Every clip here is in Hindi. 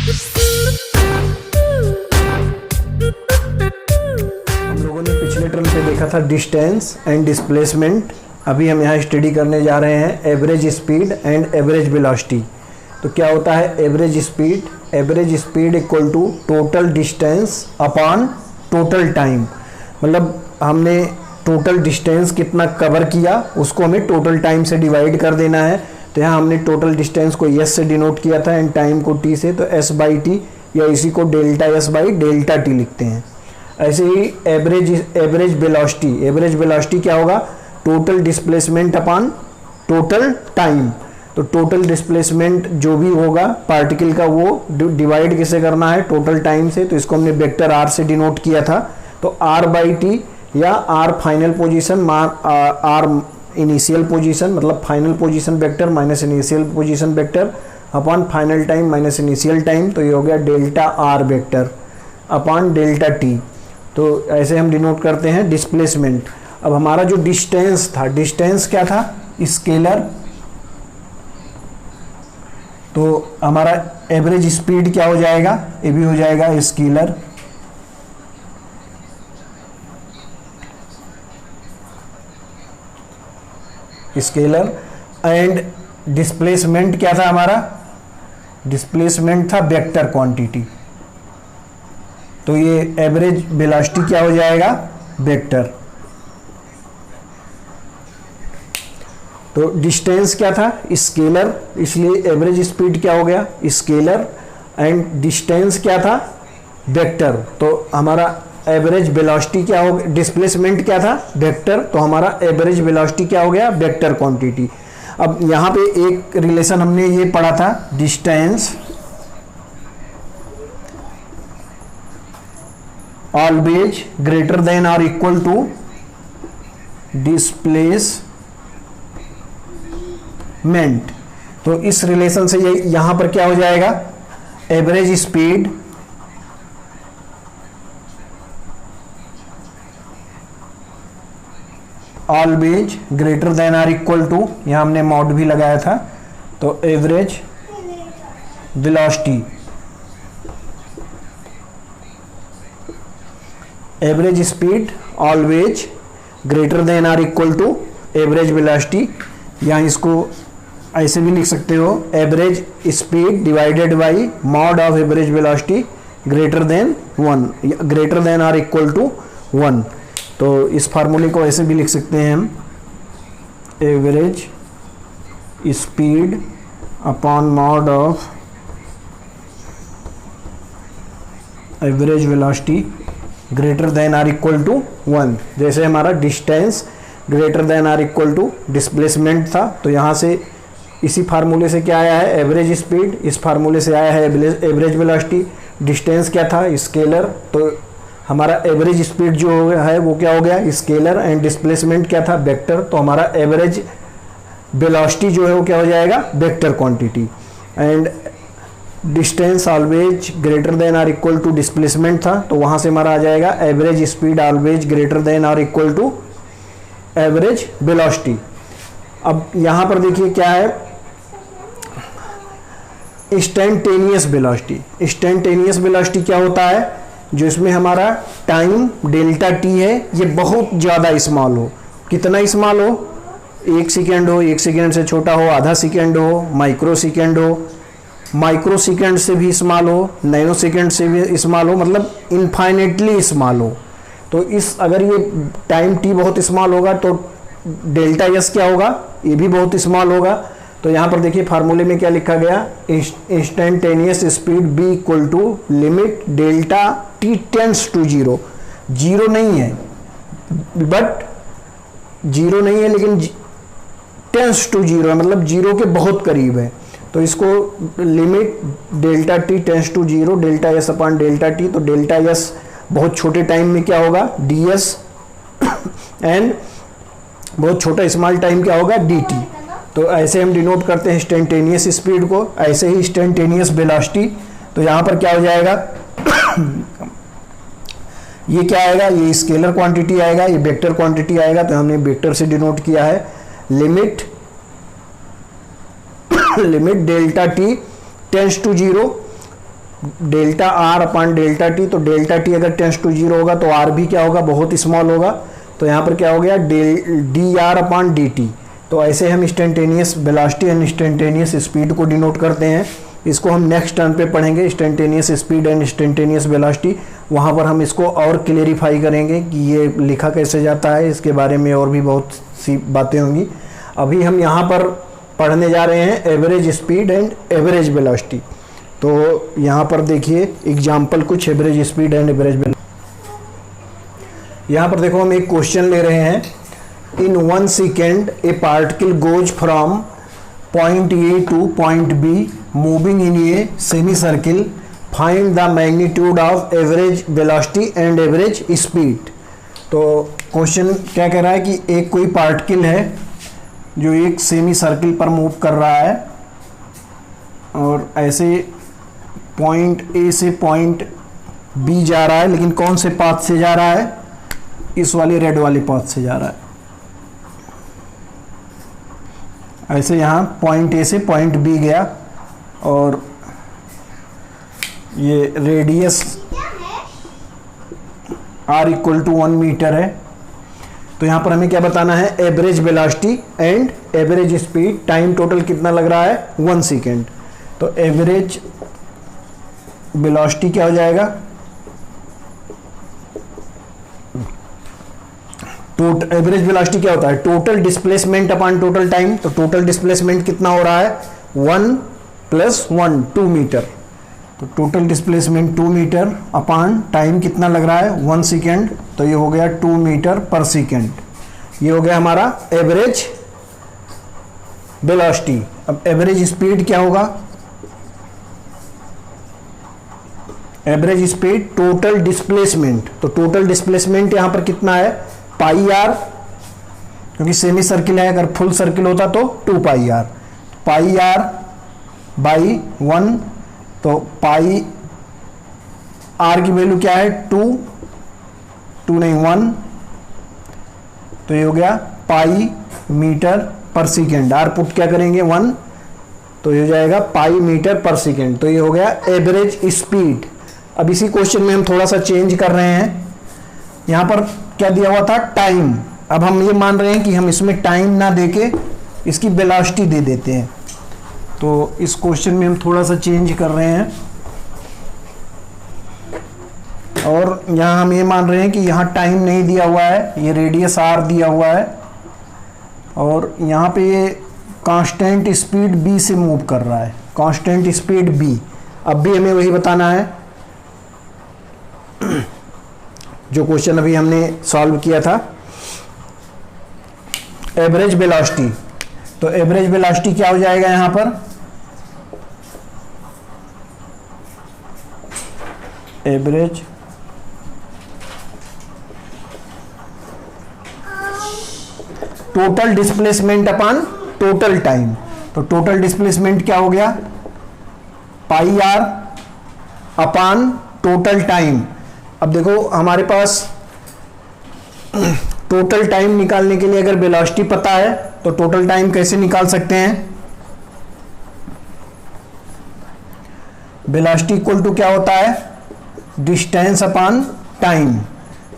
हम लोगों ने पिछले टर्म पे देखा था डिस्टेंस एंड डिस्प्लेसमेंट। अभी हम यहाँ स्टडी करने जा रहे हैं average speed and average velocity. तो क्या होता है average speed equal to total distance upon total time. मतलब हमने टोटल डिस्टेंस कितना कवर किया उसको हमें टोटल टाइम से डिवाइड कर देना है। तो यहाँ हमने टोटल डिस्टेंस को s से डिनोट किया था एंड टाइम को t से, तो s बाई टी या इसी को delta s by delta T लिखते हैं। ऐसे ही एवरेज वेलोसिटी क्या होगा, total displacement upon total time. तो टोटल डिस्प्लेसमेंट जो भी होगा पार्टिकल का वो डिवाइड किसे करना है, टोटल टाइम से। तो इसको हमने वेक्टर r से डिनोट किया था। तो r बाई टी या r final position r initial position, मतलब final position vector minus initial position vector upon final time minus initial time. तो ये हो गया delta r vector upon delta t। तो ऐसे हम डिनोट करते हैं डिस्प्लेसमेंट। अब हमारा जो डिस्टेंस था, डिस्टेंस क्या था, स्केलर। तो हमारा एवरेज स्पीड क्या हो जाएगा, ये भी हो जाएगा स्केलर। एंड डिस्प्लेसमेंट क्या था हमारा, डिस्प्लेसमेंट था वेक्टर क्वांटिटी। तो ये एवरेज वेलोसिटी क्या हो जाएगा, वेक्टर। तो डिस्टेंस क्या था, स्केलर, इसलिए एवरेज स्पीड क्या हो गया, स्केलर। एंड डिस्टेंस क्या था, वेक्टर। तो हमारा एवरेज वेलोसिटी क्या हो गया, डिस्प्लेसमेंट क्या था, वेक्टर। तो हमारा एवरेज वेलोसिटी क्या हो गया, वेक्टर क्वांटिटी। अब यहाँ पे एक रिलेशन हमने ये पढ़ा था, डिस्टेंस ऑलवेज ग्रेटर देन और इक्वल टू डिस्प्लेसमेंट। तो इस रिलेशन से ये यहां पर क्या हो जाएगा, average speed always greater than और इक्वल टू, यहां हमने मॉड भी लगाया था। तो average velocity, average speed always greater than और इक्वल टू एवरेज वेलोसिटी। या इसको ऐसे भी लिख सकते हो, average speed divided by mod of average velocity greater than 1, greater than और इक्वल टू 1। तो इस फार्मूले को ऐसे भी लिख सकते हैं हम, average speed upon mod of average velocity greater than और इक्वल टू 1। जैसे हमारा डिस्टेंस ग्रेटर देन और इक्वल टू डिस्प्लेसमेंट था, तो यहाँ से इसी फार्मूले से क्या आया है, एवरेज स्पीड। इस फार्मूले से आया है एवरेज वेलोसिटी। डिस्टेंस क्या था, स्केलर। तो हमारा एवरेज स्पीड जो है वो क्या हो गया, स्केलर। एंड डिस्प्लेसमेंट क्या था, वेक्टर। तो हमारा एवरेज वेलोसिटी जो है वो क्या हो जाएगा, vector quantity. And distance always greater than और इक्वल टू डिस्प्लेसमेंट था, तो वहां से हमारा आ जाएगा average speed always greater than और इक्वल टू एवरेज वेलोसिटी। अब यहां पर देखिए क्या है, इंस्टेंटेनियस वेलोसिटी। इंस्टेंटेनियस वेलोसिटी क्या होता है, जो इसमें हमारा टाइम डेल्टा टी है ये बहुत ज़्यादा स्मॉल हो। कितना स्मॉल हो, 1 सेकेंड हो, 1 सेकेंड से छोटा हो, आधा सेकेंड हो, माइक्रो सेकेंड हो, माइक्रो सेकेंड से भी स्मॉल हो, नैनो सेकेंड से भी स्मॉल हो, मतलब इनफाइनेटली स्मॉल हो। तो इस अगर ये टाइम टी बहुत स्मॉल होगा तो डेल्टा एस क्या होगा, ये भी बहुत स्मॉल होगा। तो यहाँ पर देखिए फार्मूले में क्या लिखा गया, instantaneous speed B equal to limit delta T tends to 0। Zero नहीं है, बट जीरो नहीं है लेकिन टेंड्स टू 0 है, मतलब जीरो के बहुत करीब है। तो इसको limit delta T tends to 0 delta S upon delta T. तो डेल्टा एस बहुत छोटे टाइम में क्या होगा, डी एस। एंड बहुत छोटा स्मॉल टाइम क्या होगा, डी टी। तो ऐसे हम डिनोट करते हैं इंस्टेंटेनियस स्पीड को। ऐसे ही इंस्टेंटेनियस वेलोसिटी। तो यहाँ पर क्या हो जाएगा, ये क्या आएगा, ये स्केलर क्वांटिटी आएगा, ये वेक्टर क्वांटिटी आएगा। तो हमने वेक्टर से डिनोट किया है, limit delta T tends to 0 delta R upon delta T, तो डेल्टा टी अगर टेंस टू 0 होगा तो आर भी क्या होगा, बहुत स्मॉल होगा, तो यहाँ पर क्या हो गया D R upon D T. तो ऐसे हम instantaneous velocity and instantaneous speed को डिनोट करते हैं। इसको हम नेक्स्ट टर्न पे पढ़ेंगे, instantaneous speed and instantaneous velocity, वहाँ पर हम इसको और क्लेरिफाई करेंगे कि ये लिखा कैसे जाता है, इसके बारे में और भी बहुत सी बातें होंगी। अभी हम यहाँ पर पढ़ने जा रहे हैं average speed and average velocity. तो यहाँ पर देखिए एग्जाम्पल कुछ average speed and average velocity. यहाँ पर देखो हम एक क्वेश्चन ले रहे हैं, इन 1 second A particle goes from point A two point be moving in a semi circle, find the magnitude of average velocity and average speed. तो क्वेश्चन क्या कह रहा है कि एक कोई पार्टिकल है जो एक सेमी सर्किल पर मूव कर रहा है और ऐसे पॉइंट ए से पॉइंट बी जा रहा है, लेकिन कौन से पाथ से जा रहा है, इस वाले रेड वाले पाथ से जा रहा है। ऐसे यहाँ पॉइंट ए से पॉइंट बी गया और ये radius r equal to 1 metre है। तो यहाँ पर हमें क्या बताना है, average velocity and average speed, time total कितना लग रहा है 1 सेकेंड। तो एवरेज वेलोसिटी क्या हो जाएगा, एवरेज वेलोसिटी क्या होता है, total displacement upon total time. तो टोटल डिस्प्लेसमेंट कितना हो रहा है 1 + 1 2 मीटर। तो total displacement 2 metre upon time कितना लग रहा है 1 सेकेंड, तो ये हो गया 2 मीटर पर सेकेंड। ये हो गया हमारा एवरेज वेलोसिटी। अब एवरेज स्पीड क्या होगा, एवरेज स्पीड टोटल डिस्प्लेसमेंट। तो टोटल डिस्प्लेसमेंट यहां पर कितना है पाई आर, क्योंकि सेमी सर्किल है, अगर फुल सर्किल होता तो 2 पाई आर, पाई आर बाई 1। तो पाई आर की वैल्यू क्या है 2 नहीं 1, तो ये हो गया पाई metre per second. Are put क्या करेंगे 1, तो ये हो जाएगा पाई मीटर पर सेकेंड। तो ये हो गया एवरेज स्पीड। अब इसी क्वेश्चन में हम थोड़ा सा चेंज कर रहे हैं, यहाँ पर क्या दिया हुआ था टाइम, अब हम ये मान रहे हैं कि हम इसमें टाइम ना देके इसकी वेलोसिटी दे देते हैं। तो इस क्वेश्चन में हम थोड़ा सा चेंज कर रहे हैं और यहाँ हम ये मान रहे हैं कि यहाँ टाइम नहीं दिया हुआ है, ये रेडियस आर दिया हुआ है और यहाँ पे ये कांस्टेंट स्पीड बी से मूव कर रहा है, कांस्टेंट स्पीड बी। अब भी हमें वही बताना है जो क्वेश्चन अभी हमने सॉल्व किया था, एवरेज वेलोसिटी। तो एवरेज वेलोसिटी क्या हो जाएगा यहां पर, average total displacement upon total time. तो टोटल डिस्प्लेसमेंट क्या हो गया पाई आर अपॉन टोटल टाइम। अब देखो हमारे पास टोटल टाइम निकालने के लिए अगर वेलोसिटी पता है तो टोटल टाइम कैसे निकाल सकते हैं, वेलोसिटी इक्वल टू क्या होता है डिस्टेंस अपॉन टाइम।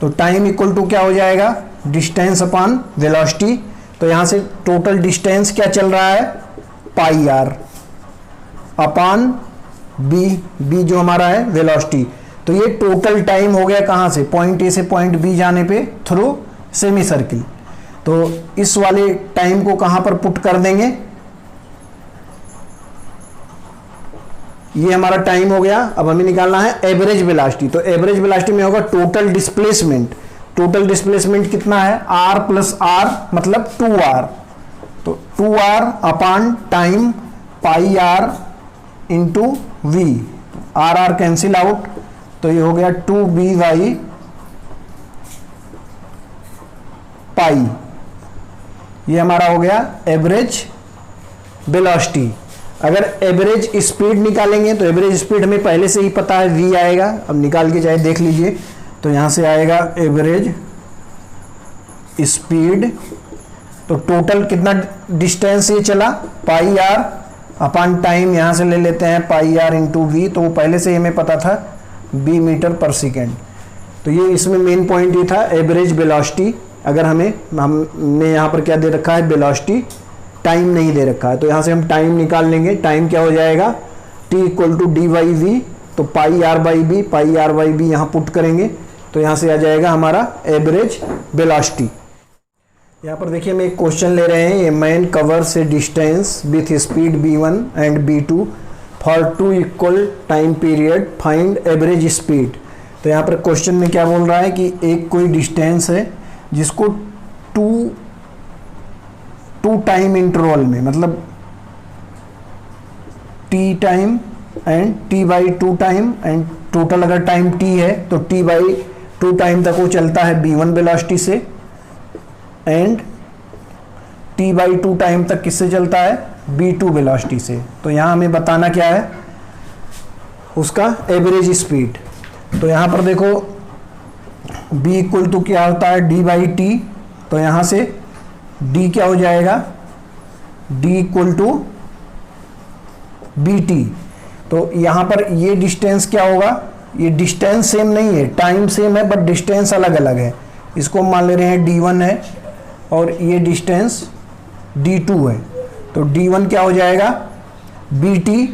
तो टाइम इक्वल टू क्या हो जाएगा डिस्टेंस अपॉन वेलोसिटी। तो यहां से टोटल डिस्टेंस क्या चल रहा है पाई आर अपॉन बी, बी जो हमारा है वेलोसिटी। तो ये टोटल टाइम हो गया कहां से, पॉइंट ए से पॉइंट बी जाने पे थ्रू सेमी सर्किल। तो इस वाले टाइम को कहां पर पुट कर देंगे, ये हमारा टाइम हो गया। अब हमें निकालना है एवरेज वेलोसिटी। तो एवरेज वेलोसिटी में होगा टोटल डिस्प्लेसमेंट। टोटल डिस्प्लेसमेंट कितना है r + r मतलब 2r। तो 2r upon time pi r into v, R R cancel out, तो ये हो गया 2b/, पाई। ये हमारा हो गया एवरेज वेलोसिटी। अगर एवरेज स्पीड निकालेंगे तो एवरेज स्पीड हमें पहले से ही पता है v आएगा, अब निकाल के चाहे देख लीजिए। तो यहां से आएगा एवरेज स्पीड, तो टोटल कितना डिस्टेंस ये चला पाई आर अपॉन टाइम यहाँ से ले लेते हैं पाई आर इंटू वी, तो वो पहले से ही हमें पता था बी मीटर पर सेकेंड। तो ये इसमें मेन पॉइंट ये था एवरेज वेलोसिटी। अगर हमने यहाँ पर क्या दे रखा है, वेलोसिटी, टाइम नहीं दे रखा है, तो यहाँ से हम टाइम निकाल लेंगे। टाइम क्या हो जाएगा, t equal to D by V, तो पाई आर बाई बी यहाँ पुट करेंगे तो यहाँ से आ जाएगा हमारा एवरेज वेलोसिटी। यहाँ पर देखिए हम एक क्वेश्चन ले रहे हैं, ए मैन कवर से distance with speed b1 and b2 for 2 equal time period, find average speed. तो यहाँ पर क्वेश्चन में क्या बोल रहा है कि एक कोई डिस्टेंस है जिसको टू टाइम इंटरवल में, मतलब t time and t by 2 time and total अगर टाइम t है तो t बाई 2 टाइम तक वो चलता है b1 वेलोसिटी से एंड t बाई 2 टाइम तक किससे चलता है, b2 वेलोसिटी से। तो यहाँ हमें बताना क्या है, उसका एवरेज स्पीड। तो यहाँ पर देखो b इक्वल टू क्या होता है, d बाई टी, तो यहाँ से d क्या हो जाएगा, d equal to B T. तो यहाँ पर ये डिस्टेंस क्या होगा, ये डिस्टेंस सेम नहीं है, टाइम सेम है बट डिस्टेंस अलग अलग है। इसको मान ले रहे हैं d1 है और ये डिस्टेंस d2 है, तो d1 क्या हो जाएगा, bt,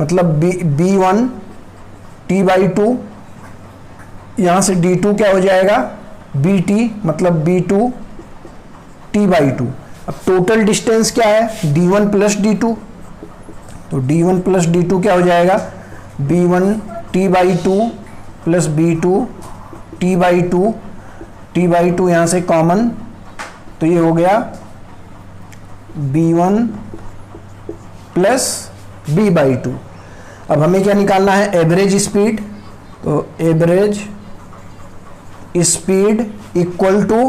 मतलब b1 t बाई 2, यहाँ से d2 क्या हो जाएगा, bt, मतलब b2 t बाई 2। अब टोटल डिस्टेंस क्या है, d1 प्लस d2, तो d1 प्लस d2 क्या हो जाएगा, b1 t by 2 plus b2 t by 2 यहाँ से कॉमन, तो ये हो गया b1 प्लस b बाई 2। अब हमें क्या निकालना है, एवरेज स्पीड। तो average speed equal to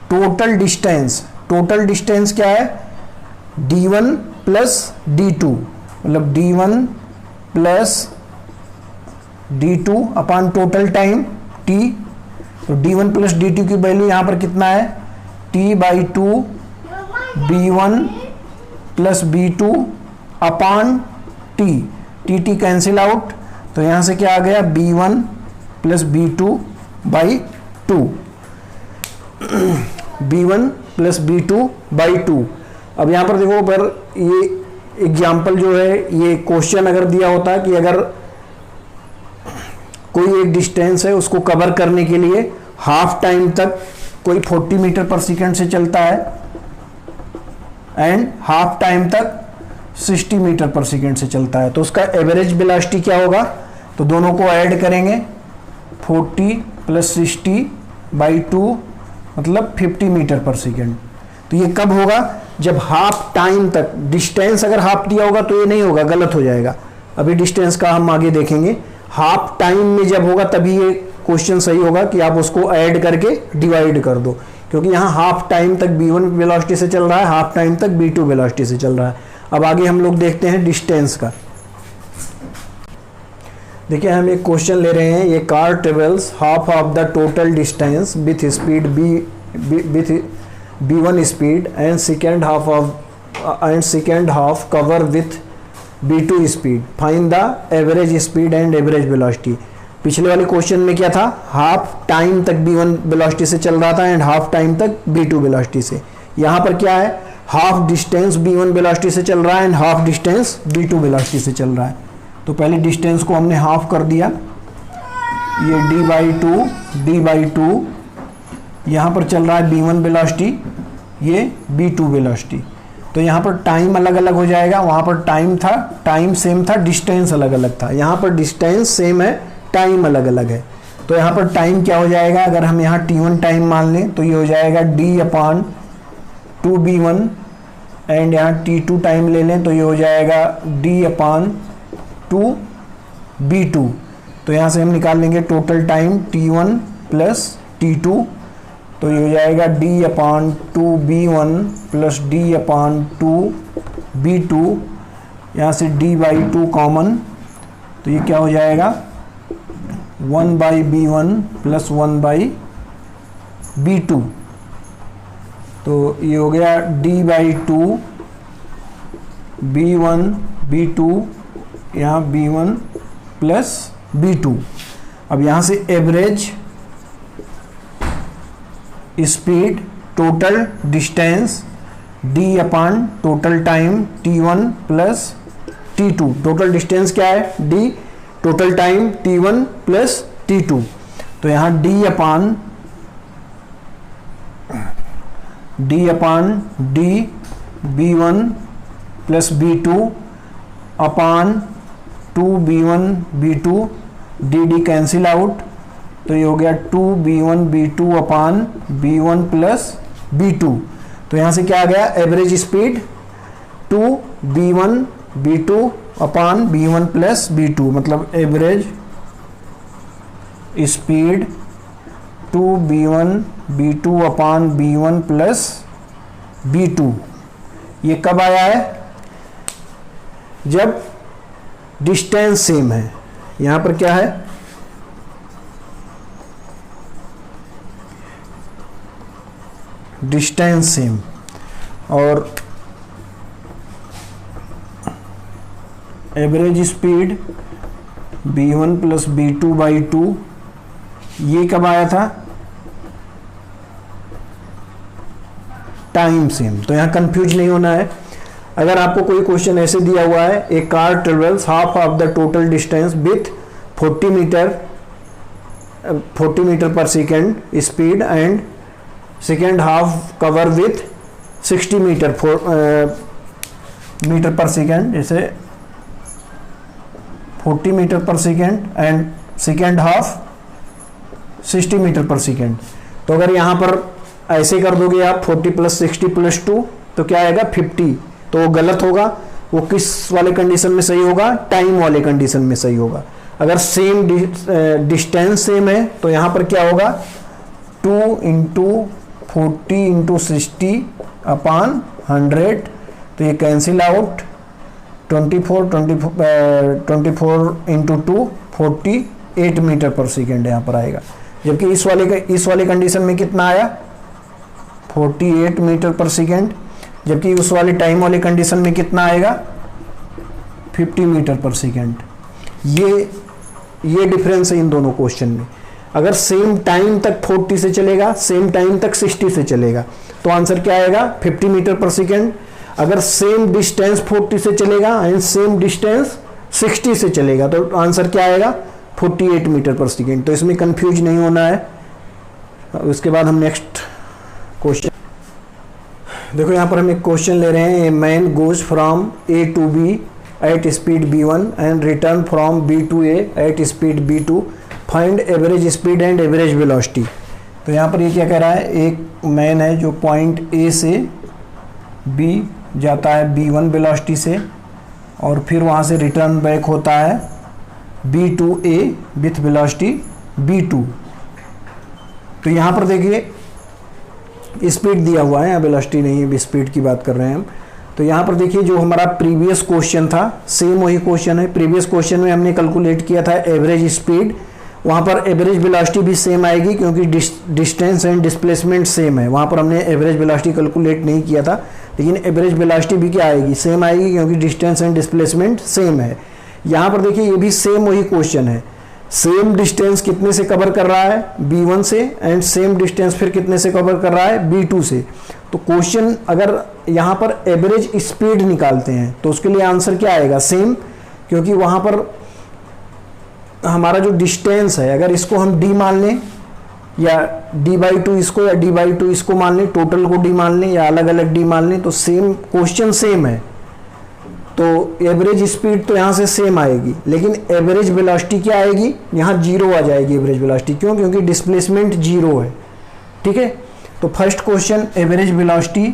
total distance. Total distance क्या है, d1 प्लस d2, मतलब d1 plus d2 upon total time t। तो d1 प्लस d2 की वैल्यू यहाँ पर कितना है, t by 2 b1 plus b2 upon t cancel out, तो यहाँ से क्या आ गया, b1 plus b2 by 2, b1 plus b2 by 2। अब यहाँ पर देखो, पर ये एग्जाम्पल जो है, ये क्वेश्चन अगर दिया होता कि अगर कोई एक डिस्टेंस है उसको कवर करने के लिए हाफ टाइम तक कोई 40 मीटर पर सेकेंड से चलता है एंड हाफ टाइम तक 60 मीटर पर सेकेंड से चलता है, तो उसका एवरेज वेलोसिटी क्या होगा, तो दोनों को ऐड करेंगे, 40 प्लस 60 बाई 2 मतलब 50 मीटर पर सेकेंड। तो ये कब होगा, जब हाफ टाइम तक, डिस्टेंस अगर हाफ दिया होगा तो ये नहीं होगा, गलत हो जाएगा। अभी डिस्टेंस का हम आगे देखेंगे। हाफ टाइम में जब होगा तभी ये क्वेश्चन सही होगा कि आप उसको ऐड करके डिवाइड कर दो, क्योंकि यहाँ हाफ टाइम तक b1 वेलोसिटी से चल रहा है, हाफ टाइम तक b2 वेलोसिटी से चल रहा है। अब आगे हम लोग देखते हैं डिस्टेंस का। देखिए हम एक क्वेश्चन ले रहे हैं, ये car travels half of the total distance with speed b1 speed and second half cover with b2 speed, find the average speed and average velocity. पिछले वाले क्वेश्चन में क्या था, हाफ टाइम तक b1 वेलोसिटी से चल रहा था एंड हाफ टाइम तक b2 वेलोसिटी से। यहाँ पर क्या है, हाफ डिस्टेंस b1 वेलोसिटी से चल रहा है and half distance b2 velocity से चल रहा है। तो पहले डिस्टेंस को हमने हाफ कर दिया, ये d बाई 2, यहाँ पर चल रहा है b1 वेलोसिटी, ये b2 वेलोसिटी। तो यहाँ पर टाइम अलग अलग हो जाएगा, वहाँ पर टाइम सेम था, डिस्टेंस अलग अलग था। यहाँ पर डिस्टेंस सेम है, टाइम अलग अलग है। तो यहाँ पर टाइम क्या हो जाएगा, अगर हम यहाँ t1 टाइम मान लें तो ये हो जाएगा d अपॉन 2b1 एंड यहाँ t2 टाइम ले लें तो ये हो जाएगा d अपॉन 2b2। तो यहाँ से हम निकाल लेंगे total time t1 plus t2, तो ये हो जाएगा d upon 2b1 plus d upon 2b2, यहाँ से d बाई 2 कॉमन, तो ये क्या हो जाएगा 1 by b1 plus 1 by b2। तो ये हो गया d बाई 2 B1 B2, यहाँ B1 प्लस B2। अब यहाँ से average speed, total distance d upon total time t1 plus t2। Total distance क्या है d, total time t1 plus t2। तो यहाँ d अपान d b1 प्लस b2 अपान 2b1 b2, D cancel out, तो ये हो गया 2b1 b2 अपान b1 प्लस b2। तो यहाँ से क्या आ गया एवरेज स्पीड 2b1 b2 अपान b1 प्लस b2, मतलब एवरेज स्पीड 2b1 b2 अपान b1 प्लस b2। ये कब आया है, जब डिस्टेंस सेम है। यहां पर क्या है, डिस्टेंस सेम, और average speed b1 plus b2 by 2, ये कब आया था, टाइम सेम। तो यहां कंफ्यूज नहीं होना है। अगर आपको कोई क्वेश्चन ऐसे दिया हुआ है, a car travels half of the total distance with 40 metre per second speed and second half cover with 60 metre per second, जैसे 40 metre per second and second half 60 metre per second. तो अगर यहाँ पर ऐसे कर दोगे आप 40 प्लस 60 प्लस 2, तो क्या आएगा 50। तो वो गलत होगा। वो किस वाले कंडीशन में सही होगा, टाइम वाले कंडीशन में सही होगा। अगर सेम डिस्टेंस सेम है तो यहाँ पर क्या होगा 2 इंटू 40 इंटू 60 अपान 100, तो ये cancel out, 24 into 2 48 metre per second यहाँ पर आएगा। जबकि इस वाले कंडीशन में कितना आया 48 मीटर पर सेकेंड, जबकि उस वाले टाइम वाले कंडीशन में कितना आएगा 50 मीटर पर सेकेंड। ये डिफरेंस है इन दोनों क्वेश्चन में। अगर सेम टाइम तक 40 से चलेगा, सेम टाइम तक 60 से चलेगा, तो आंसर क्या आएगा 50 मीटर पर सेकेंड। अगर सेम डिस्टेंस 40 से चलेगा एंड सेम डिस्टेंस 60 से चलेगा, तो आंसर क्या आएगा 48 मीटर पर सेकेंड। तो इसमें कंफ्यूज नहीं होना है। उसके बाद हम नेक्स्ट क्वेश्चन देखो, यहाँ पर हम एक क्वेश्चन ले रहे हैं। A man goes from A to B at speed b1 and return from b to A at speed b2, find average speed and average velocity. तो यहाँ पर ये क्या कह रहा है, एक मैन है जो पॉइंट ए से b जाता है b1 वेलोसिटी से, और फिर वहाँ से रिटर्न बैक होता है b to a with velocity b2। तो यहाँ पर देखिए स्पीड दिया हुआ है, यहाँ वेलोसिटी नहीं है, स्पीड की बात कर रहे हैं हम। तो यहाँ पर देखिए जो हमारा प्रीवियस क्वेश्चन था सेम वही क्वेश्चन है। प्रीवियस क्वेश्चन में हमने कैलकुलेट किया था एवरेज स्पीड, वहाँ पर एवरेज वेलोसिटी भी सेम आएगी क्योंकि डिस्टेंस एंड डिस्प्लेसमेंट सेम है। वहाँ पर हमने एवरेज वेलोसिटी कैलकुलेट नहीं किया था, लेकिन एवरेज वेलोसिटी भी क्या आएगी, सेम आएगी क्योंकि डिस्टेंस एंड डिस्प्लेसमेंट सेम है। यहाँ पर देखिए ये भी सेम वही क्वेश्चन है। सेम डिस्टेंस कितने से कवर कर रहा है b1 से, एंड सेम डिस्टेंस फिर कितने से कवर कर रहा है b2 से। तो क्वेश्चन अगर यहाँ पर एवरेज स्पीड निकालते हैं तो उसके लिए आंसर क्या आएगा सेम, क्योंकि वहाँ पर हमारा जो डिस्टेंस है अगर इसको हम d मान लें या d/2 इसको या d/2 इसको मान लें, टोटल को d मान लें या अलग अलग d मान लें, तो सेम क्वेश्चन सेम है। तो एवरेज स्पीड तो यहाँ से सेम आएगी, लेकिन एवरेज वेलोसिटी क्या आएगी, यहाँ 0 आ जाएगी एवरेज वेलोसिटी। क्यों, क्योंकि डिस्प्लेसमेंट 0 है। ठीक है, तो first question average velocity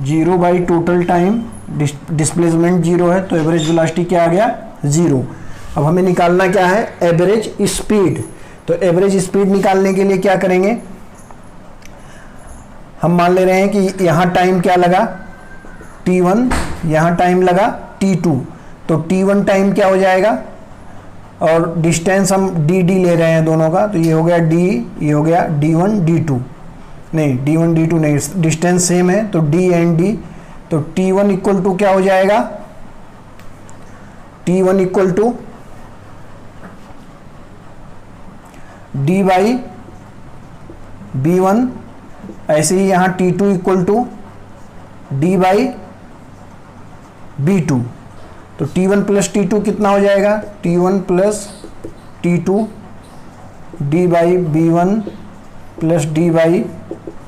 zero by total time, displacement 0 है, तो एवरेज वेलोसिटी क्या आ गया 0। अब हमें निकालना क्या है एवरेज स्पीड। तो एवरेज स्पीड निकालने के लिए क्या करेंगे, हम मान ले रहे हैं कि यहाँ टाइम क्या लगा t1, यहाँ टाइम लगा t2, तो t1 टाइम क्या हो जाएगा, और डिस्टेंस हम dd ले रहे हैं दोनों का, तो ये हो गया d, ये हो गया d1 d2। नहीं, D1 D2 नहीं, डिस्टेंस सेम है तो D एंड D, तो T1 इक्वल टू क्या हो जाएगा, T1 equal to D by B1, ऐसे ही यहाँ T2 equal to D by B2, तो T1 प्लस T2 कितना हो जाएगा, T1 plus T2 D by B1 plus D by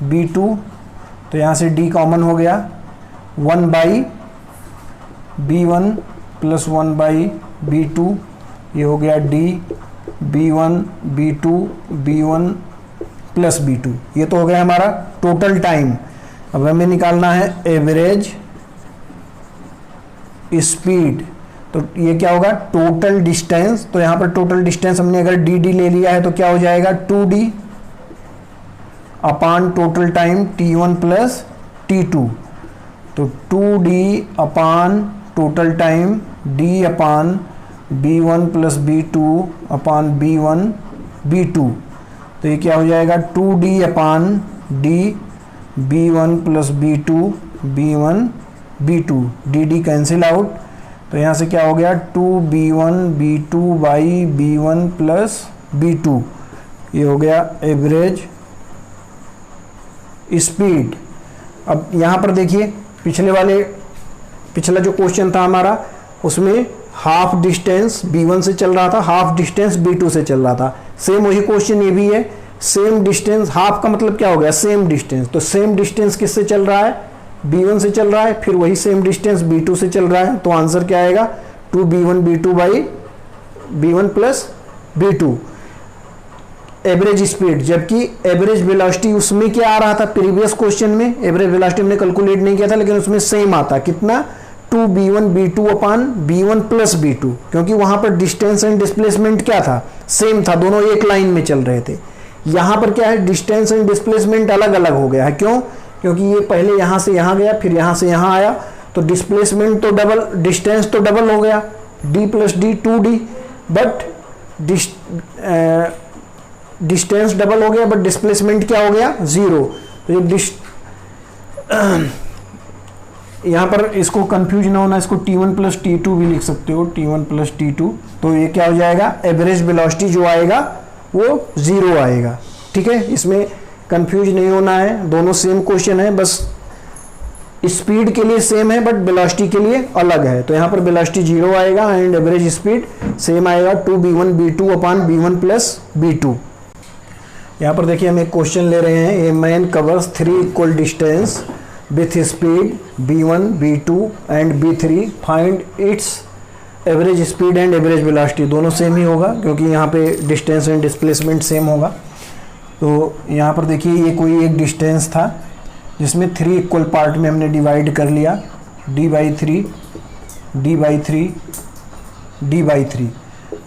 B2, तो यहाँ से D कॉमन हो गया, 1 by B1 plus 1 by B2, ये हो गया D B1 B2 B1 plus B2। ये तो हो गया हमारा टोटल टाइम। अब हमें निकालना है एवरेज स्पीड, तो ये क्या होगा, टोटल डिस्टेंस। तो यहाँ पर टोटल डिस्टेंस हमने अगर डी ले लिया है तो क्या हो जाएगा, 2D अपान total time T1 plus T2, तो 2D अपान टोटल टाइम D अपान B1 प्लस B2 अपान B1 B2, तो ये क्या हो जाएगा, 2D अपान D B1 plus B2 B1 B2, D cancel out, तो यहाँ से क्या हो गया, 2B1 B2 by B1 plus B2, ये हो गया एवरेज स्पीड। अब यहाँ पर देखिए पिछला जो क्वेश्चन था हमारा, उसमें हाफ डिस्टेंस B1 से चल रहा था, हाफ डिस्टेंस B2 से चल रहा था। सेम वही क्वेश्चन ये भी है, सेम डिस्टेंस, हाफ का मतलब क्या हो गया, सेम डिस्टेंस, तो सेम डिस्टेंस किससे चल रहा है, B1 से चल रहा है, फिर वही सेम डिस्टेंस B2 से चल रहा है, तो आंसर क्या आएगा, 2B1 B2 by B1 plus B2 average speed. जबकि एवरेज वेलोसिटी उसमें क्या आ रहा था, प्रीवियस क्वेश्चन में एवरेज वेलोसिटी हमने कैलकुलेट नहीं किया था, लेकिन उसमें सेम आता कितना, 2B1 B2 अपान B1 प्लस B2, क्योंकि वहां पर डिस्टेंस एंड डिस्प्लेसमेंट क्या था, सेम था, दोनों एक लाइन में चल रहे थे। यहां पर क्या है, डिस्टेंस एंड डिस्प्लेसमेंट अलग अलग हो गया है। क्यों, क्योंकि ये पहले यहां से यहां गया, फिर यहां से यहां आया, तो डिस्प्लेसमेंट तो डबल, डिस्टेंस तो डबल हो गया, D plus D 2D, but distance double हो गया, बट डिस्प्लेसमेंट क्या हो गया, 0। तो ये यहाँ पर इसको कंफ्यूज ना होना, इसको T1 प्लस T2 भी लिख सकते हो, T1 प्लस T2, तो ये क्या हो जाएगा, एवरेज वेलोसिटी जो आएगा वो 0 आएगा। ठीक है, इसमें कंफ्यूज नहीं होना है, दोनों सेम क्वेश्चन है, बस स्पीड के लिए सेम है बट वेलोसिटी के लिए अलग है। तो यहाँ पर वेलोसिटी 0 आएगा एंड एवरेज स्पीड सेम आएगा, 2B1 B2 अपान B1 प्लस B2। यहाँ पर देखिए हम एक क्वेश्चन ले रहे हैं, a man covers 3 equal distance with speed B1 B2 and B3, find its average speed and average velocity. दोनों सेम ही होगा क्योंकि यहाँ पे डिस्टेंस एंड डिस्प्लेसमेंट सेम होगा। तो यहाँ पर देखिए ये कोई एक डिस्टेंस था जिसमें 3 इक्वल पार्ट में हमने डिवाइड कर लिया, D/3 D/3 D/3।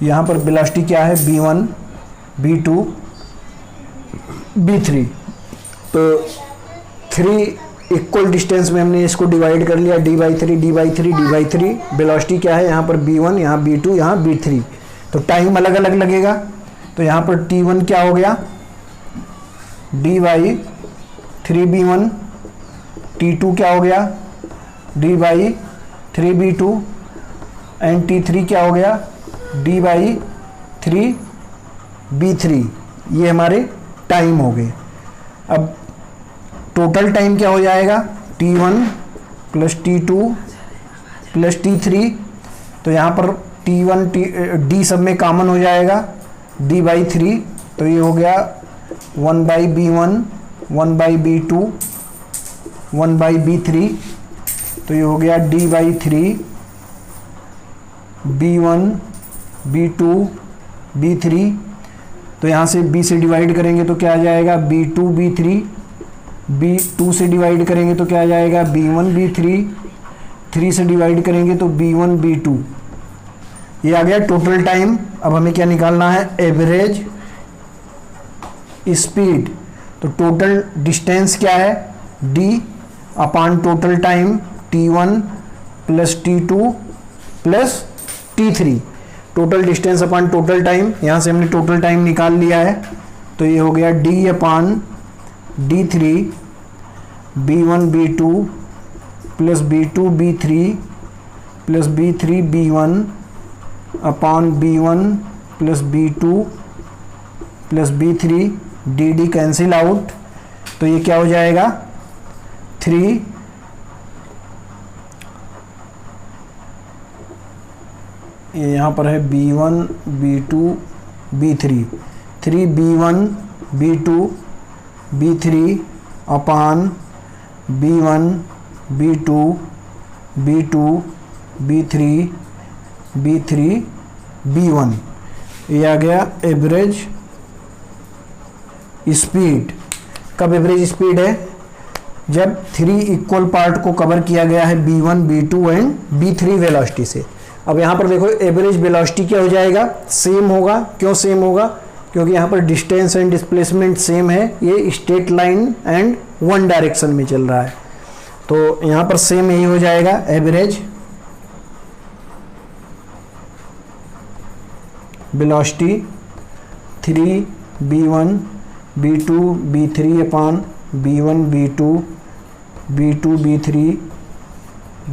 यहाँ पर वेलोसिटी क्या है, B1 B2 B3, तो 3 इक्वल डिस्टेंस में हमने इसको डिवाइड कर लिया, D/3 D/3 D/3। वेलोसिटी क्या है, यहाँ पर B1 यहाँ B2 यहाँ B3, तो टाइम अलग अलग लगेगा। तो यहाँ पर T1 क्या हो गया, D/3B1, T2 क्या हो गया, D/3B2 एंड T3 क्या हो गया, D/3B3। ये हमारे टाइम हो गए। अब टोटल टाइम क्या हो जाएगा, T1 plus T2 plus T3, तो यहाँ पर T1 D सब में कॉमन हो जाएगा, D/3, तो ये हो गया 1/B1 1/B2 1/B3, तो ये हो गया D/3 B1 B2 B3। तो यहाँ से B से डिवाइड करेंगे तो क्या आ जाएगा, B2 B3, B2 से डिवाइड करेंगे तो क्या आ जाएगा, B1 B3, 3 से डिवाइड करेंगे तो B1 B2। ये आ गया टोटल टाइम। अब हमें क्या निकालना है, एवरेज स्पीड। तो टोटल डिस्टेंस क्या है, D upon total time T1 plus T2 plus T3, total distance upon total time. यहाँ से हमने टोटल टाइम निकाल लिया है, तो ये हो गया D अपान D3 B1 B2 plus B2 B3 plus B3 B1 upon B1 plus B2 plus B3 D cancel out, तो ये क्या हो जाएगा 3 ये यहाँ पर है B1 B2 B3 3B1 B2 B3 अपान B1 B2 B2 B3 B3 B1, ये आ गया एवरेज स्पीड। कब एवरेज स्पीड है? जब 3 इक्वल पार्ट को कवर किया गया है B1 B2 and B3 velocity से। अब यहाँ पर देखो एवरेज वेलोसिटी क्या हो जाएगा, सेम होगा। क्यों सेम होगा? क्योंकि यहाँ पर डिस्टेंस एंड डिस्प्लेसमेंट सेम है, ये straight line and one direction में चल रहा है, तो यहाँ पर सेम यही हो जाएगा average velocity 3 B1 B2 B3 अपान B1 B2 B2 B3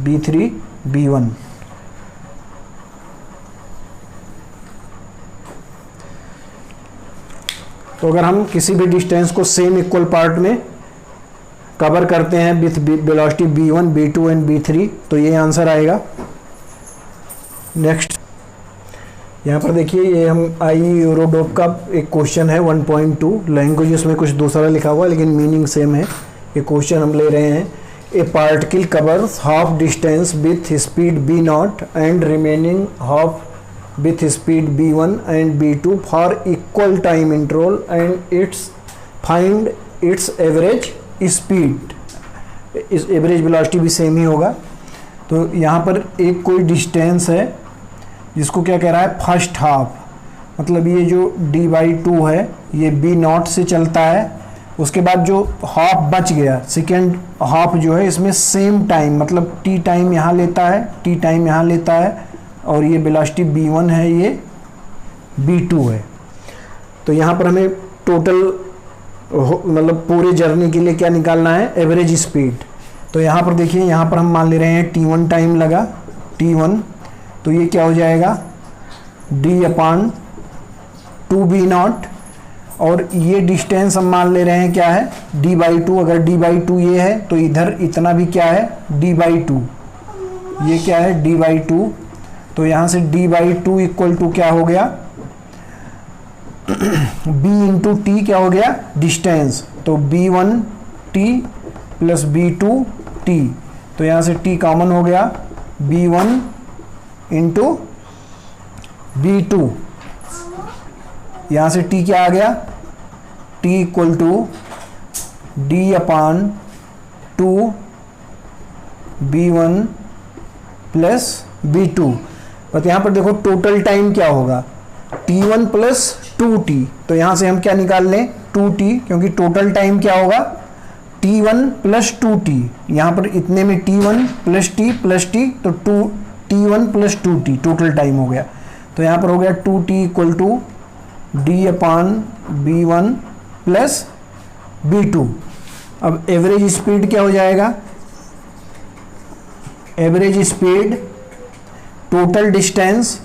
B3 B1। तो अगर हम किसी भी डिस्टेंस को सेम इक्वल पार्ट में कवर करते हैं with velocity B1 B2 and B3, तो ये आंसर आएगा। नेक्स्ट यहाँ पर देखिए, ये हम आई यूरोडोप का एक क्वेश्चन है 1.2, लैंग्वेज उसमें कुछ दूसरा लिखा हुआ है लेकिन मीनिंग सेम है। ये क्वेश्चन हम ले रहे हैं, ए particle covers half distance with speed B0 and remaining half with speed B1 and B2 for equal time interval and find its average speed। इस एवरेज वेलोसिटी भी सेम ही होगा। तो यहाँ पर एक कोई डिस्टेंस है जिसको क्या कह रहा है, फर्स्ट हाफ, मतलब ये जो D/2 है ये B0 से चलता है, उसके बाद जो हाफ बच गया सेकेंड हाफ जो है इसमें सेम टाइम, मतलब T टाइम यहाँ लेता है, T टाइम यहाँ लेता है, और ये वेलोसिटी B1 है, ये B2 है। तो यहाँ पर हमें टोटल मतलब पूरे जर्नी के लिए क्या निकालना है, एवरेज स्पीड। तो यहाँ पर देखिए, यहाँ पर हम मान ले रहे हैं T1 टाइम लगा, T1, तो ये क्या हो जाएगा D/2 B0, और ये डिस्टेंस हम मान ले रहे हैं क्या है D/2। अगर D/2 ये है तो इधर इतना भी क्या है D/2, ये क्या है D/2। तो यहाँ से D/2 इक्वल टू क्या हो गया B इंटू टी क्या हो गया डिस्टेंस, तो B1 T plus B2 T, तो यहाँ से T कॉमन हो गया, B1 इंटू B2, यहाँ से T क्या आ गया T equal to D/2 B1 plus B2। But यहाँ पर देखो टोटल टाइम क्या होगा T1 प्लस 2T, तो यहाँ से हम क्या निकाल लें 2T, क्योंकि टोटल टाइम क्या होगा T1 प्लस 2T, यहाँ पर इतने में T1 प्लस T, तो T1 plus 2T total time हो गया। तो यहाँ पर हो गया 2T equal to D/B1 plus B2। अब एवरेज स्पीड क्या हो जाएगा, एवरेज स्पीड टोटल डिस्टेंस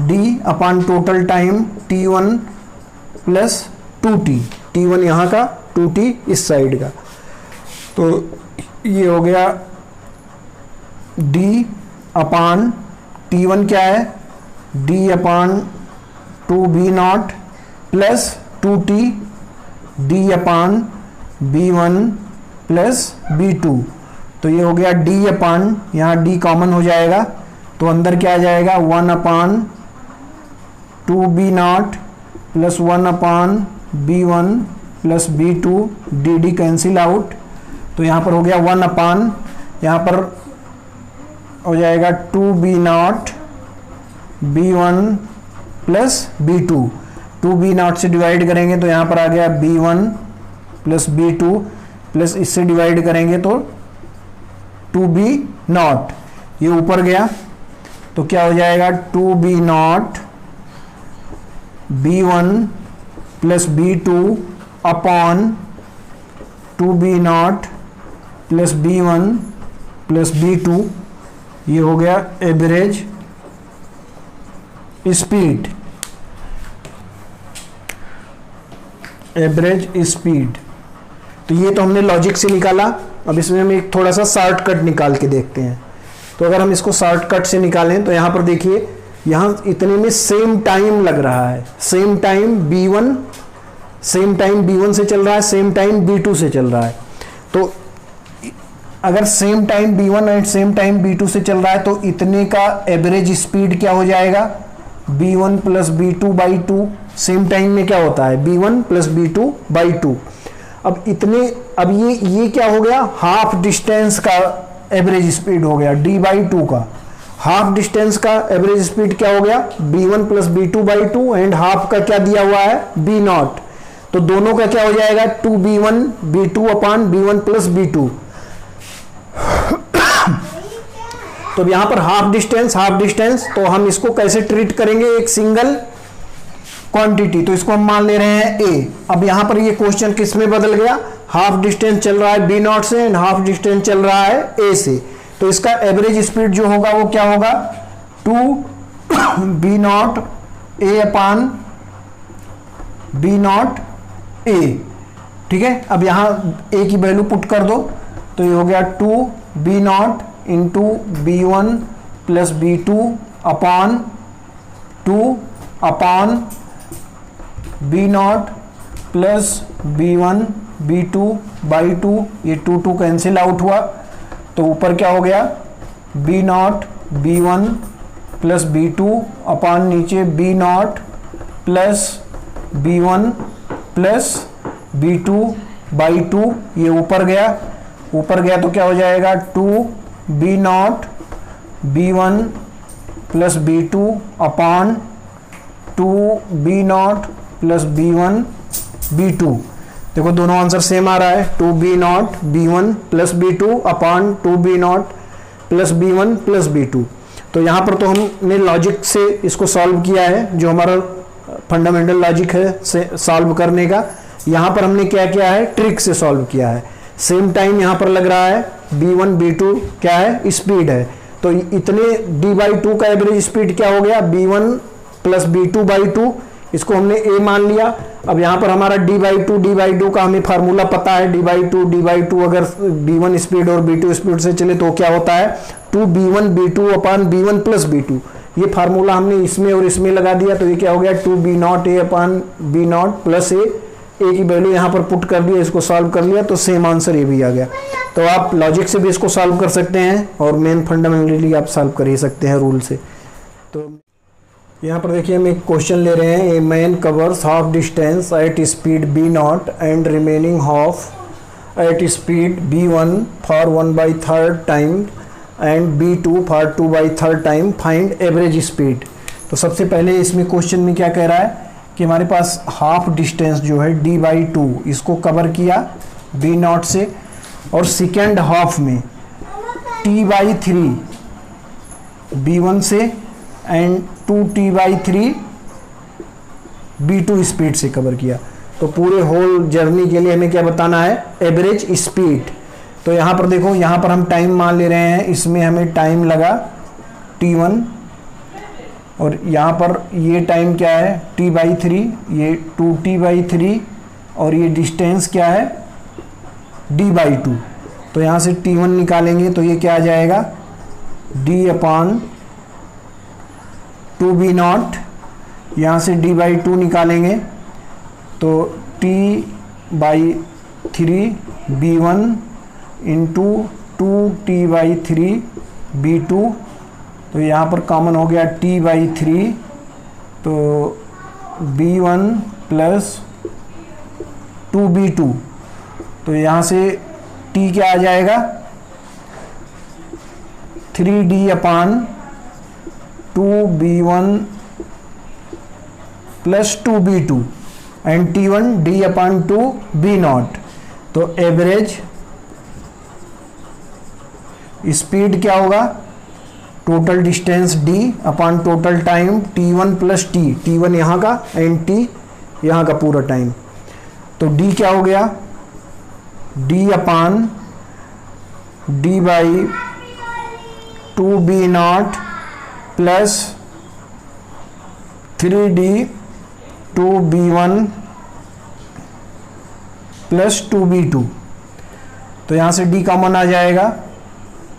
D/टोटल time T1 plus 2T, T1 यहाँ का 2T इस साइड का, तो ये हो गया D/T1 क्या है D/2 B0 plus 2T D/B1 plus B2। तो ये हो गया D यहाँ D कॉमन हो जाएगा, तो अंदर क्या आ जाएगा 1/2 B0 plus 1/B1 plus B2 D cancel out. तो यहाँ पर हो गया 1/, यहाँ पर हो जाएगा 2 B0 B1 plus B2, 2 B0 से डिवाइड करेंगे तो यहाँ पर आ गया B1 प्लस B2 प्लस इससे डिवाइड करेंगे तो 2 B0, ये ऊपर गया तो क्या हो जाएगा 2 B0 B1 plus B2 upon 2b0 plus b1 plus b2, ये हो गया एवरेज स्पीड, एवरेज स्पीड। तो ये तो हमने लॉजिक से निकाला। अब इसमें हम एक थोड़ा सा शॉर्टकट निकाल के देखते हैं। तो अगर हम इसको शॉर्टकट से निकालें तो यहाँ पर देखिए, यहाँ इतने में सेम टाइम लग रहा है, सेम टाइम b1 से चल रहा है, सेम टाइम b2 से चल रहा है। तो अगर same time b1 and same time b2 से चल रहा है तो इतने का एवरेज स्पीड क्या हो जाएगा, b1 plus b2 by 2। Same time में क्या होता है, b1 प्लस b2 बाई 2। अब ये क्या हो गया, हाफ डिस्टेंस का एवरेज स्पीड हो गया, d बाई 2 का। हाफ डिस्टेंस का एवरेज स्पीड क्या हो गया, b1 plus b2 by 2, and half का क्या दिया हुआ है, b0। तो दोनों का क्या हो जाएगा, 2b1 b2 अपान b1 प्लस b2। तो अब यहां पर हाफ डिस्टेंस, तो हम इसको कैसे ट्रीट करेंगे, एक सिंगल क्वांटिटी। तो इसको हम मान ले रहे हैं a। अब यहां पर ये क्वेश्चन किस में बदल गया, हाफ डिस्टेंस चल रहा है b0 से एंड हाफ डिस्टेंस चल रहा है a से। तो इसका एवरेज स्पीड जो होगा वो क्या होगा, 2b0 a upon b0 a। ठीक है, अब यहां a की वैल्यू पुट कर दो, तो ये हो गया 2b0 into b1 plus b2 upon 2 upon b0 plus b1 b2 by 2। ये 2 कैंसिल आउट हुआ, तो ऊपर क्या हो गया, b0 b1 प्लस b2 अपान नीचे b0 plus b1 plus b2 by 2। ये ऊपर गया तो क्या हो जाएगा, 2b0 b1 प्लस b2 अपान 2b0 प्लस b1 b2। देखो दोनों आंसर सेम आ रहा है, 2b0 b1 प्लस b2 अपान 2b0 plus b1 plus b2। तो यहाँ पर तो हमने लॉजिक से इसको सॉल्व किया है, जो हमारा फंडामेंटल लॉजिक है से सॉल्व करने का। यहाँ पर हमने क्या किया है, ट्रिक से सॉल्व किया है। सेम टाइम यहाँ पर लग रहा है, b1 b2 क्या है, स्पीड है। तो इतने d बाई 2 का एवरेज स्पीड क्या हो गया, b1 प्लस b2 बाई 2। इसको हमने a मान लिया। अब यहाँ पर हमारा d बाई 2 का हमें फार्मूला पता है, d बाई 2 अगर b1 स्पीड और b2 स्पीड से चले तो क्या होता है, 2b1 b2 अपान b1 प्लस b2। ये फार्मूला हमने इसमें और इसमें लगा दिया, तो ये क्या हो गया, 2b0 a upon b0 plus a की वैल्यू यहाँ पर पुट कर दिया, इसको सॉल्व कर लिया, तो सेम आंसर ये भी आ गया। तो आप लॉजिक से भी इसको सॉल्व कर सकते हैं और मेन फंडामेंटली आप सॉल्व कर ही सकते हैं रूल से। तो यहाँ पर देखिए हम एक क्वेश्चन ले रहे हैं, a man covers half distance at speed b0 and remaining half at speed b1 for 1/3 time and b2 for 2/3 time, find average speed. तो सबसे पहले इसमें क्वेश्चन में क्या कह रहा है कि हमारे पास हाफ डिस्टेंस जो है d बाई 2 इसको कवर किया b0 से, और सेकेंड हाफ में t बाई 3 b1 से and 2t by 3 b2 speed से कवर किया। तो पूरे होल जर्नी के लिए हमें क्या बताना है, एवरेज स्पीड। तो यहाँ पर देखो, यहाँ पर हम टाइम मान ले रहे हैं, इसमें हमें टाइम लगा t1, और यहाँ पर ये टाइम क्या है, t बाई 3, ये 2t बाई 3, और ये डिस्टेंस क्या है, d बाई 2। तो यहाँ से t1 निकालेंगे तो ये क्या आ जाएगा, d अपान 2b0। यहाँ से d बाई 2 निकालेंगे तो t by 3 b1 into 2t by 3 b2। तो यहाँ पर कॉमन हो गया t बाई 3, तो b1 प्लस 2b2। तो यहाँ से t क्या आ जाएगा, 3d upon 2b1 plus 2b2 and t1 d upon 2b0। तो एवरेज स्पीड क्या होगा, total distance d upon total time t1 plus t1 यहाँ का एंड t यहाँ का पूरा टाइम। तो d क्या हो गया, D upon D by 2b0 plus 3d 2b1 plus 2b2। तो यहाँ से d कॉमन आ जाएगा,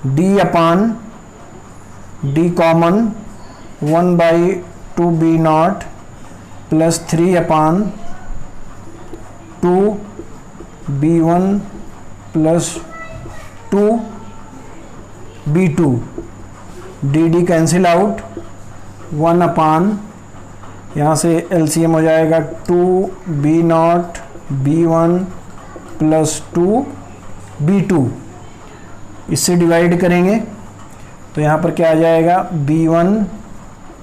d अपान d कॉमन 1/2b0 प्लस 3 अपान 2b1 plus 2b2। D cancel out, 1 अपान यहाँ से एलसीएम हो जाएगा 2b0 b1 प्लस 2b2। इससे डिवाइड करेंगे तो यहाँ पर क्या आ जाएगा, b1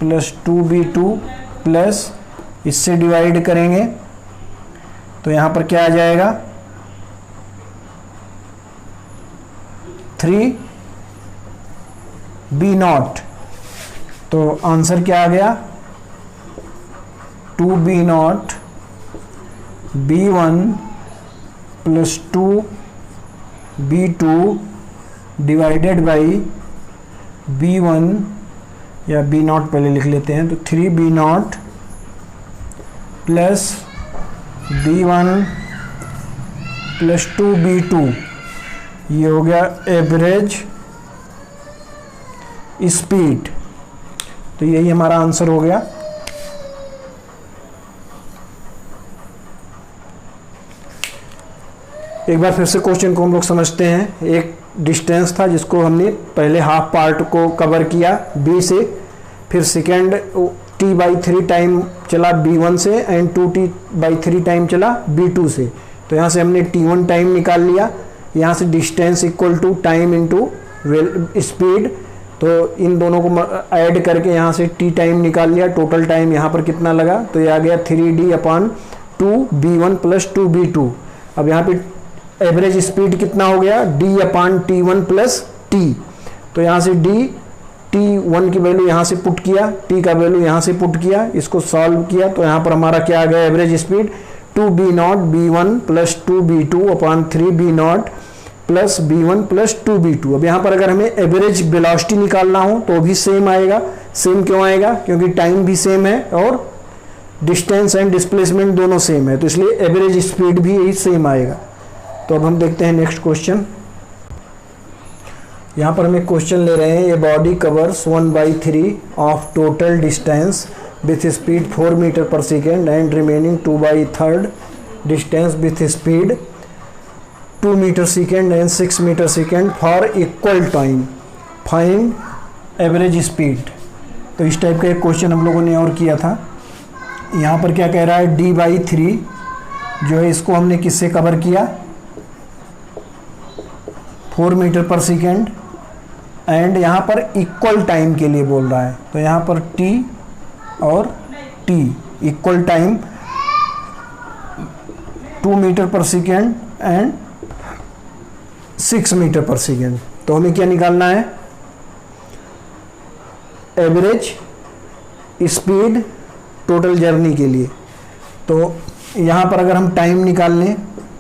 प्लस 2b2 प्लस, इससे डिवाइड करेंगे तो यहाँ पर क्या आ जाएगा, 3b0। तो आंसर क्या आ गया, 2b0 b1 plus 2b2 divided by b1 या b0 पहले लिख लेते हैं, तो 3b0 plus b1 plus 2b2, ये हो गया एवरेज स्पीड। तो यही हमारा आंसर हो गया। एक बार फिर से क्वेश्चन को हम लोग समझते हैं। एक डिस्टेंस था जिसको हमने पहले हाफ पार्ट को कवर किया b से, फिर सेकेंड t/3 टाइम चला b1 से एंड 2t/3 टाइम चला b2 से। तो यहाँ से हमने t1 टाइम निकाल लिया, यहाँ से distance equal to time into speed, तो इन दोनों को ऐड करके यहाँ से t टाइम निकाल लिया। टोटल टाइम यहाँ पर कितना लगा, तो ये आ गया 3d upon 2b1 plus 2b2। अब यहाँ पे एवरेज स्पीड कितना हो गया, d अपान t1 प्लस t। तो यहाँ से d t1 की वैल्यू यहाँ से पुट किया, t का वैल्यू यहाँ से पुट किया, इसको सॉल्व किया तो यहाँ पर हमारा क्या आ गया, average speed 2b0 b1 plus 2b2 अपान 3b0 plus b1 plus 2b2। अब यहाँ पर अगर हमें एवरेज वेलोसिटी निकालना हो तो भी सेम आएगा। सेम क्यों आएगा, क्योंकि टाइम भी सेम है और डिस्टेंस एंड डिस्प्लेसमेंट दोनों सेम है, तो इसलिए एवरेज स्पीड भी यही सेम आएगा। तो अब हम देखते हैं नेक्स्ट क्वेश्चन। यहाँ पर हम एक क्वेश्चन ले रहे हैं, ये body covers 1/3 of total distance with speed 4 metre per second and remaining 2/3 distance with speed 2 metre second and 6 metre second for equal time, find average speed. तो इस टाइप का एक क्वेश्चन हम लोगों ने और किया था। यहाँ पर क्या कह रहा है, d/3 जो है इसको हमने किससे कवर किया, 4 मीटर पर सेकेंड एंड यहाँ पर इक्वल टाइम के लिए बोल रहा है, तो यहाँ पर t और t equal time 2 metre per second and 6 metre per second. तो हमें क्या निकालना है, एवरेज स्पीड टोटल जर्नी के लिए। तो यहाँ पर अगर हम टाइम निकाल लें,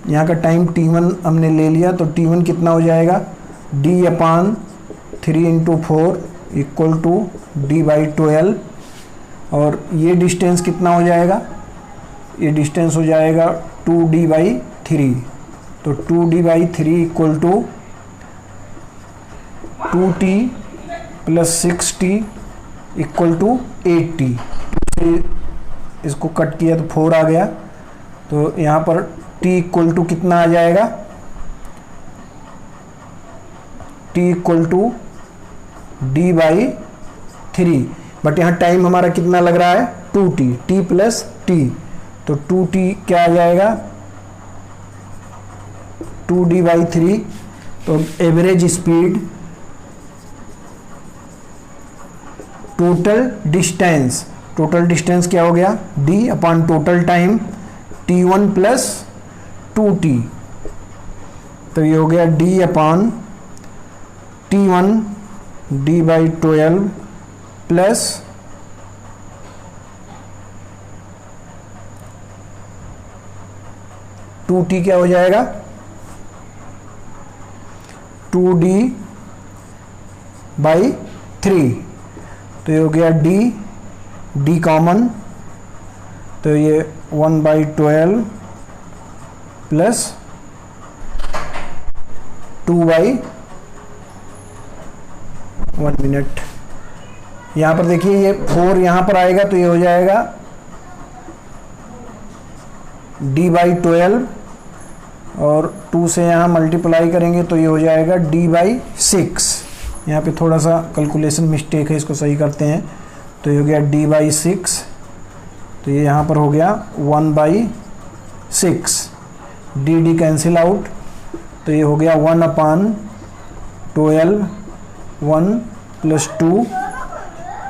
यहाँ का टाइम t1 हमने ले लिया, तो t1 कितना हो जाएगा, d upon 3 × 4 equal to d/12। और ये डिस्टेंस कितना हो जाएगा, ये डिस्टेंस हो जाएगा 2d/3। तो 2d/3 equal to 2t plus 6t equal to 8t। इसको कट किया तो 4 आ गया, तो यहाँ पर t इक्वल टू कितना आ जाएगा, t equal to d/3। But यहाँ टाइम हमारा कितना लग रहा है, 2t, t प्लस t, तो 2t क्या आ जाएगा, 2d/3। तो average speed total distance, total distance क्या हो गया, d upon total time t1 plus 2t। तो ये हो गया d अपान t1 d/12 प्लस 2t क्या हो जाएगा, 2d/3, तो ये हो गया d कॉमन, तो ये 1/12 प्लस 1 मिनट। यहाँ पर देखिए ये 4 यहाँ पर आएगा तो ये हो जाएगा d/12 और 2 से यहाँ मल्टीप्लाई करेंगे तो ये हो जाएगा d/6। यहाँ पे थोड़ा सा कैलकुलेशन मिस्टेक है, इसको सही करते हैं। तो ये हो गया d/6, तो ये यहाँ पर हो गया 1/6, d कैंसिल आउट, तो ये हो गया 1/12, 1 + 2,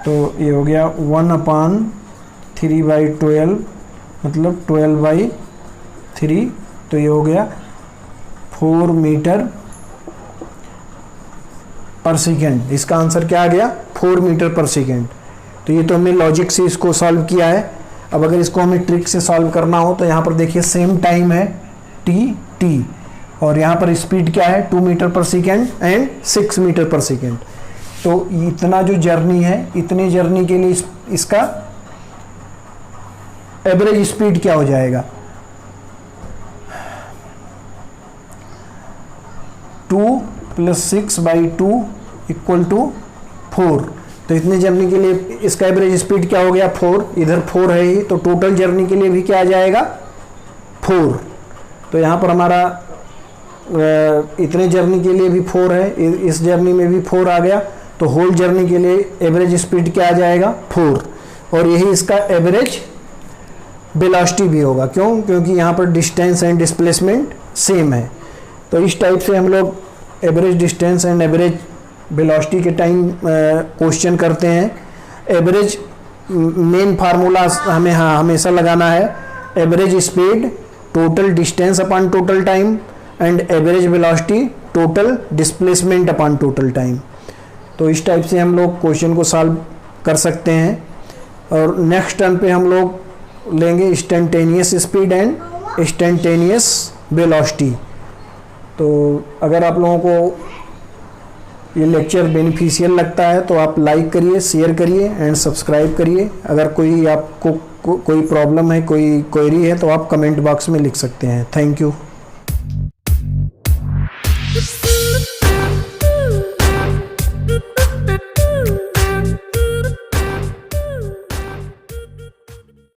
तो ये हो गया 1/3/12 मतलब 12/3, तो ये हो गया 4 मीटर पर सेकेंड। इसका आंसर क्या आ गया? 4 मीटर पर सेकेंड। तो ये तो हमने लॉजिक से इसको सॉल्व किया है। अब अगर इसको हमें ट्रिक से सॉल्व करना हो तो यहाँ पर देखिए सेम टाइम है t, और यहाँ पर स्पीड क्या है 2 metre per second and 6 metre per second. तो इतना जो जर्नी है, इतने जर्नी के लिए इसका एवरेज स्पीड क्या हो जाएगा? 2 + 6/2 = 4। तो इतने जर्नी के लिए इसका एवरेज स्पीड क्या हो गया? 4। इधर 4 है ही, तो टोटल जर्नी के लिए भी क्या आ जाएगा? 4। तो यहाँ पर हमारा इतने जर्नी के लिए भी 4 है, इस जर्नी में भी 4 आ गया, तो होल जर्नी के लिए एवरेज स्पीड क्या आ जाएगा? 4। और यही इसका एवरेज वेलोसिटी भी होगा। क्यों? क्योंकि यहाँ पर डिस्टेंस एंड डिस्प्लेसमेंट सेम है। तो इस टाइप से हम लोग average distance and average velocity के टाइम क्वेश्चन करते हैं। एवरेज मेन फार्मूला हमें हमेशा लगाना है, average speed total distance upon total time and average velocity total displacement upon total time. तो इस टाइप से हम लोग क्वेश्चन को सॉल्व कर सकते हैं। और नेक्स्ट टर्न पे हम लोग लेंगे instantaneous speed and instantaneous velocity. तो अगर आप लोगों को ये लेक्चर बेनिफिशियल लगता है तो आप लाइक करिए, शेयर करिए एंड सब्सक्राइब करिए। अगर कोई आपको कोई प्रॉब्लम है, कोई क्वेरी है तो आप कमेंट बॉक्स में लिख सकते हैं। Thank you.